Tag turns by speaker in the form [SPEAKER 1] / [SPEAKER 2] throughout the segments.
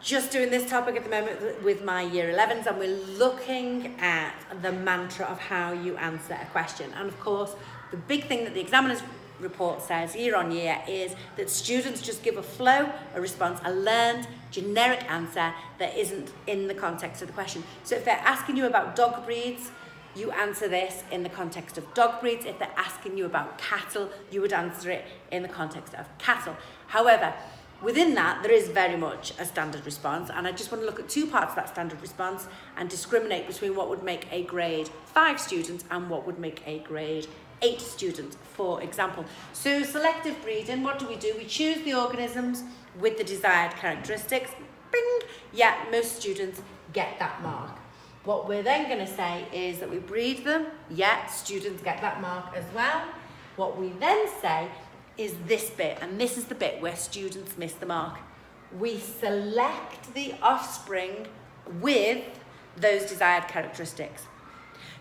[SPEAKER 1] just doing this topic at the moment with my year 11s, and we're looking at the mantra of how you answer a question. And of course, the big thing that the examiner's report says year on year is that students just give a flow, a response, a learned generic answer that isn't in the context of the question. So if they're asking you about dog breeds, you answer this in the context of dog breeds. If they're asking you about cattle, you would answer it in the context of cattle. However, within that, there is very much a standard response, and I just want to look at two parts of that standard response and discriminate between what would make a grade 5 student and what would make a grade 8 student, for example. So selective breeding, what do? We choose the organisms with the desired characteristics. Bing! Yeah, most students get that mark. What we're then going to say is that we breed them. Yeah, students get that mark as well. What we then say is this bit, and this is the bit where students miss the mark. We select the offspring with those desired characteristics.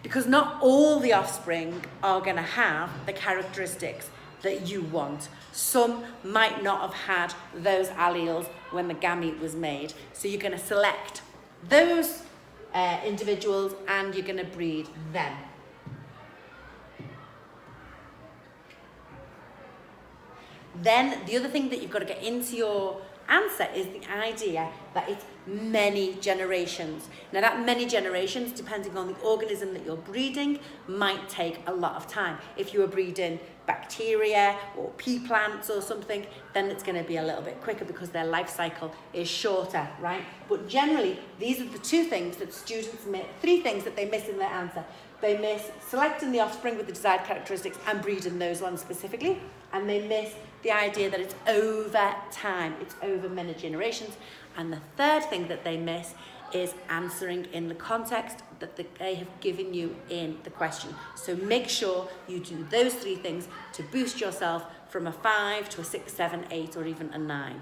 [SPEAKER 1] Because not all the offspring are going to have the characteristics that you want. Some might not have had those alleles when the gamete was made. So you're going to select those individuals and you're going to breed them. Then the other thing that you've got to get into your answer is the idea that it's many generations. Now that many generations, depending on the organism that you're breeding, might take a lot of time. If you were breeding bacteria or pea plants or something, then it's going to be a little bit quicker because their life cycle is shorter, right? But generally, these are the two things that students miss, three things that they miss in their answer. They miss selecting the offspring with the desired characteristics and breeding those ones specifically, and they miss the idea that it's over time, it's over many generations. And the third thing that they miss is answering in the context that they have given you in the question. So make sure you do those three things to boost yourself from a 5 to a 6, 7, 8, or even a 9.